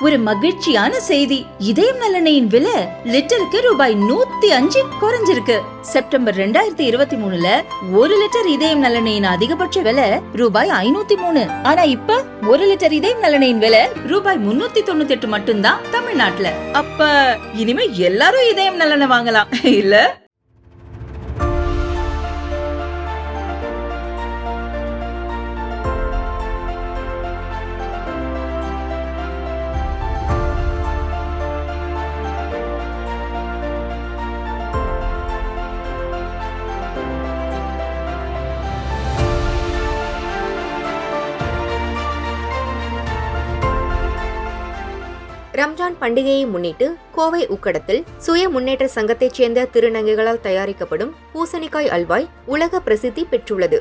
ஒரு மகிழ்ச்சியான செய்தி. இதயம் நல்லெண்ணெயின் விலை லிட்டருக்கு ரூபாய் 105 குறைஞ்சிருக்கு. செப்டம்பர் 2023ல 1 லிட்டர் இதயம் நல்லெண்ணெயின் அதிகபட்ச விலை ரூபாய் 503. ஆனா இப்ப 1 லிட்டர் இதயம் நல்லெண்ணெயின் விலை ரூபாய் 398 மட்டும்தான் தமிழ்நாட்டுல. அப்ப இனிமே எல்லாரும் இதயம் நல்லெண்ணெய் வாங்கலாம் இல்ல? ரம்ஜான் பண்டிகையை முன்னிட்டு கோவை உக்கடத்தில் சுய முன்னேற்ற சங்கத்தைச் சேர்ந்த திருநங்கைகளால் தயாரிக்கப்படும் பூசணிக்காய் அல்வாய் உலக பிரசித்தி பெற்றுள்ளது.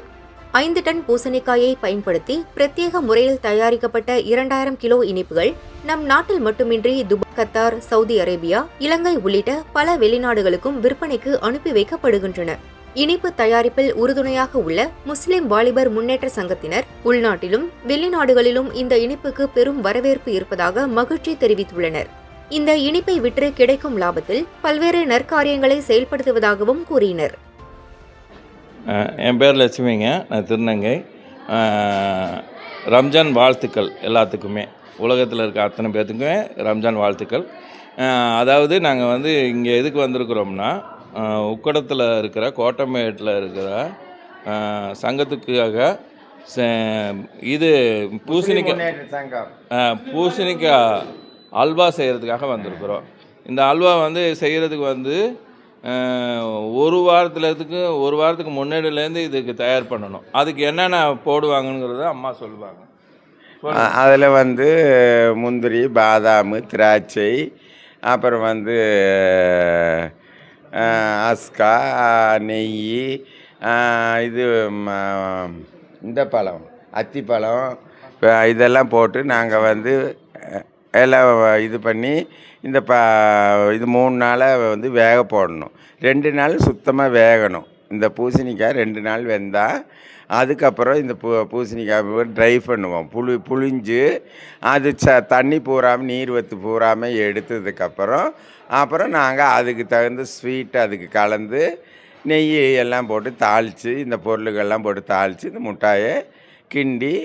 5 டன் பூசணிக்காயை பயன்படுத்தி பிரத்யேக முறையில் தயாரிக்கப்பட்ட 2000 கிலோ இனிப்புகள் நம் நாட்டில் மட்டுமின்றி துபாய், கத்தார், சவுதி அரேபியா, இலங்கை உள்ளிட்ட பல வெளிநாடுகளுக்கும் விற்பனைக்கு அனுப்பி வைக்கப்படுகின்றன. இனிப்பு தயாரிப்பில் உறுதுணையாக உள்ள முஸ்லிம் வாலிபர் முன்னேற்ற சங்கத்தினர் உள்நாட்டிலும் வெளிநாடுகளிலும் இந்த இனிப்புக்கு பெரும் வரவேற்பு இருப்பதாக மகிழ்ச்சி தெரிவித்துள்ளனர். இந்த இனிப்பை விற்று கிடைக்கும் லாபத்தில் பல்வேறு நற்காரியங்களை செயல்படுத்துவதாகவும் கூறினர். என் பேர் லட்சுமிங்க, நான் திருநங்கை. ரம்ஜான் வாழ்த்துக்கள் எல்லாத்துக்குமே, உலகத்தில் இருக்க அத்தனை பேர்த்துக்குமே ரம்ஜான் வாழ்த்துக்கள். அதாவது நாங்கள் இங்கே எதுக்கு வந்திருக்கிறோம்னா, உக்கடத்தில் இருக்கிற கோட்டமேட்டில் இருக்கிற சங்கத்துக்காக இது பூசணிக்காய் அல்வா செய்கிறதுக்காக வந்திருக்கிறோம். இந்த அல்வா செய்கிறதுக்கு ஒரு வாரத்துக்கு முன்னாடியிலேருந்து இதுக்கு தயார் பண்ணணும். அதுக்கு என்னென்ன போடுவாங்கங்கிறத அம்மா சொல்லுவாங்க. அதில் முந்திரி, பாதாம், திராட்சை, அப்புறம் அஸ்கா, நெய், இது இந்த பழம், அத்திப்பழம், இதெல்லாம் போட்டு நாங்கள் எல்லாம் இது பண்ணி இந்த இது 3 நாளாக வேக போடணும். 2 நாள் சுத்தமாக வேகணும். இந்த பூசணிக்காய் 2 நாள் வெந்தால் அதுக்கப்புறம் இந்த பூசணிக்காய் ட்ரை பண்ணுவோம். புளிஞ்சு அது தண்ணி பூராமல், நீர் வத்து பூராமல் எடுத்ததுக்கப்புறம் நாங்கள் அதுக்கு தகுந்த ஸ்வீட் அதுக்கு கலந்து நெய் எல்லாம் போட்டு தாளித்து, இந்த பொருளுகள்லாம் போட்டு தாளித்து இந்த முட்டாயை கிண்டி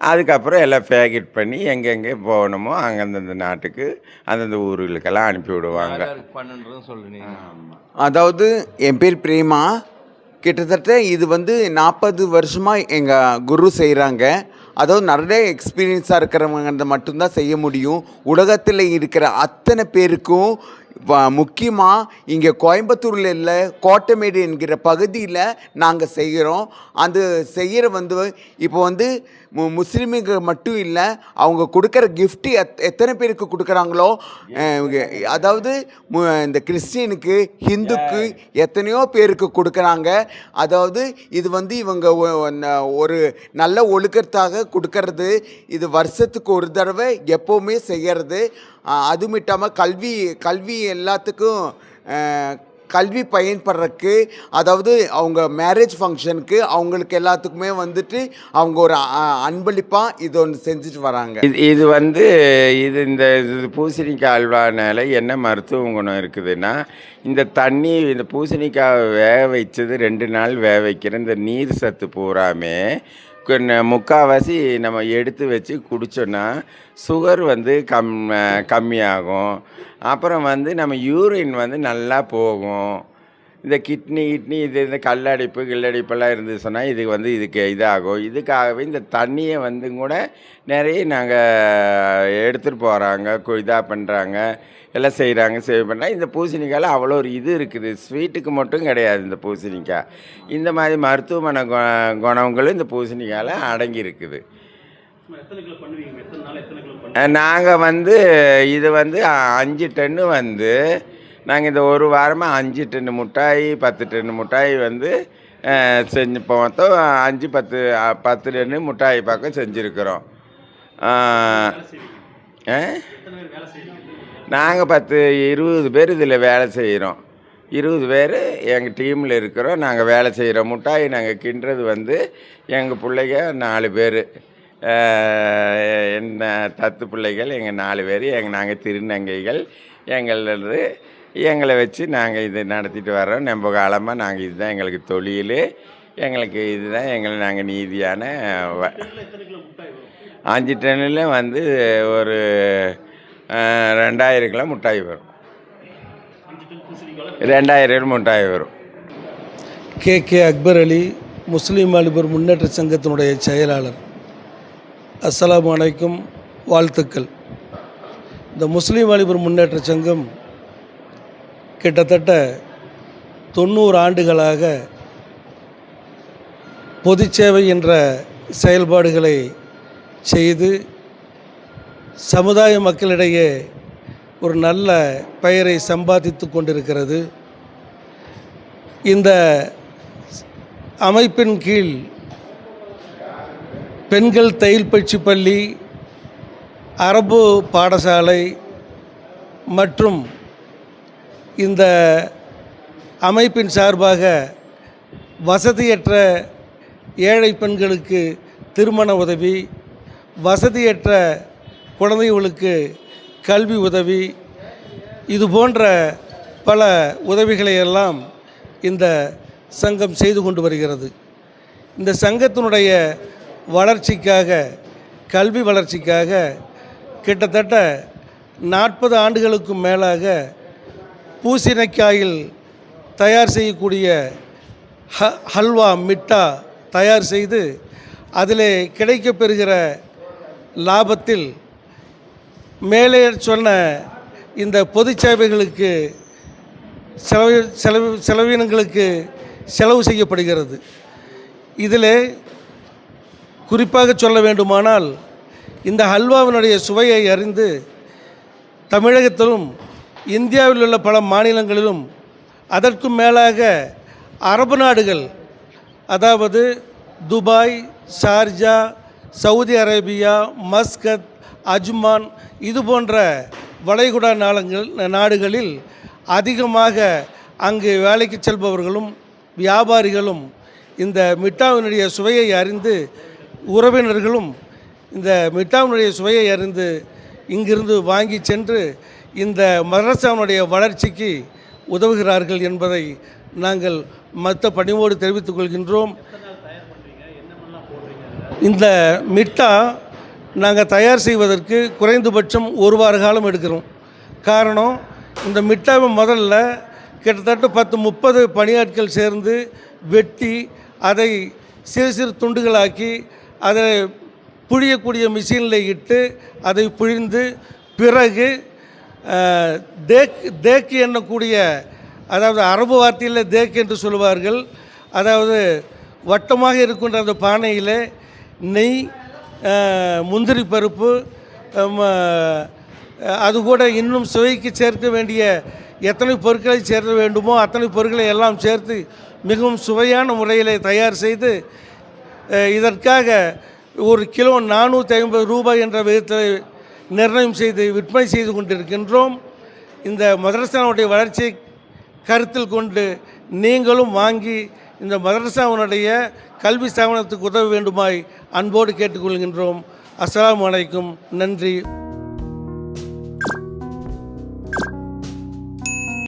அதுக்கப்புறம் எல்லாம் பேக்கெட் பண்ணி எங்கெங்கே போகணுமோ அந்தந்த நாட்டுக்கு அந்தந்த ஊர்களுக்கெல்லாம் அனுப்பி விடுவாங்க. அதாவது என் பேர் பிரேமா. கிட்டத்தட்ட இது 40 வருஷமாக எங்கள் குரு செய்கிறாங்க. அதாவது நிறைய எக்ஸ்பீரியன்ஸாக இருக்கிறவங்க மட்டும்தான் செய்ய முடியும். உலகத்தில் இருக்கிற அத்தனை பேருக்கும் முக்கியமாக இங்கே கோயம்புத்தூரில் இல்லை, கோட்டமேடு என்கிற பகுதியில் நாங்கள் செய்கிறோம். அந்த செய்கிற இப்போ முஸ்லீமுக்கு மட்டும் இல்லை, அவங்க கொடுக்குற கிஃப்ட்டு எத்தனை பேருக்கு கொடுக்குறாங்களோ, அதாவது இந்த கிறிஸ்டியனுக்கு, ஹிந்துக்கு எத்தனையோ பேருக்கு கொடுக்குறாங்க. அதாவது இது இவங்க ஒரு நல்ல ஒழுக்கத்தாக கொடுக்கறது. இது வருஷத்துக்கு ஒரு தடவை எப்போவுமே செய்கிறது. அது மட்டும் கல்வி எல்லாத்துக்கும் கல்வி பயன்படுறதுக்கு, அதாவது அவங்க மேரேஜ் ஃபங்க்ஷனுக்கு அவங்களுக்கு எல்லாத்துக்குமே அவங்க ஒரு அன்பளிப்பாக இது ஒன்று செஞ்சுட்டு வராங்க. இது இந்த பூசணிக்காய் அல்வானால என்ன மருத்துவ குணம் இருக்குதுன்னா, இந்த பூசணிக்காய் வேக வைச்சது 2 நாள் வேக வைக்கிற இந்த நீர் சத்து பூராமே முக்கால்வாசி நம்ம எடுத்து வச்சு குடித்தோன்னா சுகர் கம்மியாகும். அப்புறம் நம்ம யூரின் நல்லா போகும். இந்த கிட்னி இந்த கில்லடிப்பெல்லாம் இருந்துச்சுன்னா இதுக்கு இதாகும். இதுக்காகவே இந்த தண்ணியை கூட நிறைய நாங்கள் எடுத்துகிட்டு போகிறாங்க, இதாக பண்ணுறாங்க, எல்லாம் செய்கிறாங்க. இந்த பூசணிக்காயில் அவ்வளோ ஒரு இது இருக்குது. ஸ்வீட்டுக்கு மட்டும் கிடையாது இந்த பூசணிக்காய். இந்த மாதிரி மருத்துவமனை குணங்களும் இந்த பூசணிக்காயில் அடங்கி இருக்குது. நாங்கள் இது 5 டன்னு நாங்கள் இந்த ஒரு வாரமாக 5 டன்னு மிட்டாய், 10 டன்னு மிட்டாய் செஞ்சு மொத்தம் 5-10 டன்னு மிட்டாய் பக்கம் செஞ்சுருக்கிறோம். நாங்கள் 10-20 பேர் இதில் வேலை செய்கிறோம். 20 பேர் எங்கள் டீமில் இருக்கிறோம். நாங்கள் வேலை செய்கிறோம். மிட்டாய் நாங்கள் கிண்டுறது எங்கள் பிள்ளைங்க 4 பேர். என்ன தத்து பிள்ளைகள் எங்கள் 4 பேர் நாங்கள் திருநங்கைகள் எங்களை வச்சு நாங்கள் இது நடத்திட்டு வர்றோம். ரொம்ப காலமாக நாங்கள் இதுதான் எங்களுக்கு தொழில், எங்களுக்கு இதுதான் நாங்கள் நீதியான 5 டன்னில் வந்து ஒரு 2000 கிலோ மிட்டாய் வரும். 2000 கிலோ மிட்டாய் வரும். கே அக்பர் அலி, முஸ்லீம் வாலிபர் முன்னேற்ற சங்கத்தினுடைய செயலாளர். அஸ்ஸலாமு அலைக்கும், வாழ்த்துக்கள். இந்த முஸ்லீம் வாலிபர் முன்னேற்ற சங்கம் கிட்டத்தட்ட 90 ஆண்டுகளாக பொது சேவை என்ற செயல்பாடுகளை செய்து சமுதாய மக்களிடையே ஒரு நல்ல பெயரை சம்பாதித்து கொண்டிருக்கிறது. இந்த அமைப்பின் கீழ் பெண்கள் தையல் பயிற்சி பள்ளி, அரபு பாடசாலை மற்றும் இந்த அமைப்பின் சார்பாக வசதியற்ற ஏழை பெண்களுக்கு திருமண உதவி, வசதியற்ற குழந்தைகளுக்கு கல்வி உதவி, இது போன்ற பல உதவிகளை எல்லாம் இந்த சங்கம் செய்து கொண்டு வருகிறது. இந்த சங்கத்தினுடைய வளர்ச்சிக்காக, கல்வி வளர்ச்சிக்காக கிட்டத்தட்ட 40 ஆண்டுகளுக்கும் மேலாக பூசணிக்காயில் தயார் செய்யக்கூடிய ஹல்வா, மிட்டா தயார் செய்து அதிலே கிடைக்கப்பெறுகிற லாபத்தில் மேலே சொன்ன இந்த பொது சேவைகளுக்கு செலவினங்களுக்கு செலவு செய்யப்படுகிறது. இதில் குறிப்பாக சொல்ல வேண்டுமானால், இந்த ஹல்வாவினுடைய சுவையை அறிந்து தமிழகத்திலும் இந்தியாவில் உள்ள பல மாநிலங்களிலும் அதற்கும் மேலாக அரபு நாடுகள், அதாவது Dubai, Sharjah, Saudi Arabia, Muscat, Ajman, இது போன்ற வளைகுடா நாடுகளில் அதிகமாக அங்கு வேலைக்கு செல்பவர்களும் வியாபாரிகளும் இந்த மிட்டாவினுடைய சுவையை அறிந்து, உறவினர்களும் இந்த மிட்டாவினுடைய சுவையை அறிந்து இங்கிருந்து வாங்கி சென்று இந்த மதரசாவினுடைய வளர்ச்சிக்கு உதவுகிறார்கள் என்பதை நாங்கள் மற்ற பணிவோடு தெரிவித்துக் கொள்கின்றோம். இந்த மிட்டா நாங்கள் தயார் செய்வதற்கு குறைந்தபட்சம் 1 வார காலம் எடுக்கிறோம். காரணம், இந்த மிட்டாவை முதல்ல கிட்டத்தட்ட 10-30 பணியாட்கள் சேர்ந்து வெட்டி அதை சிறு சிறு துண்டுகளாக்கி அதை புழியக்கூடிய மிஷினில் இட்டு அதை புழிந்து பிறகு தேக்கு எண்ணக்கூடிய, அதாவது அரபு வார்த்தையில் தேக்கு என்று சொல்லுவார்கள், அதாவது வட்டமாக இருக்கின்ற அந்த பானையில் நெய், முந்திரி பருப்பு, அது கூட இன்னும் சுவைக்கு சேர்க்க வேண்டிய எத்தனை பொருட்களை சேர்க்க வேண்டுமோ அத்தனை பொருட்களை எல்லாம் சேர்த்து மிகவும் சுவையான முறையில் தயார் செய்து இதற்காக 1 கிலோ 450 ரூபாய் என்ற விதத்தில் நிர்ணயம் செய்து விற்பனை செய்து கொண்டிருக்கின்றோம். இந்த மதரசாவுடைய வளர்ச்சியை கருத்தில் கொண்டு நீங்களும் வாங்கி இந்த மதரசாவினுடைய கல்வி ஸ்தாபனத்துக்கு உதவ வேண்டுமாய் அன்போடு கேட்டுக்கொள்கின்றோம். அஸ்ஸலாமு அலைக்கும். நன்றி.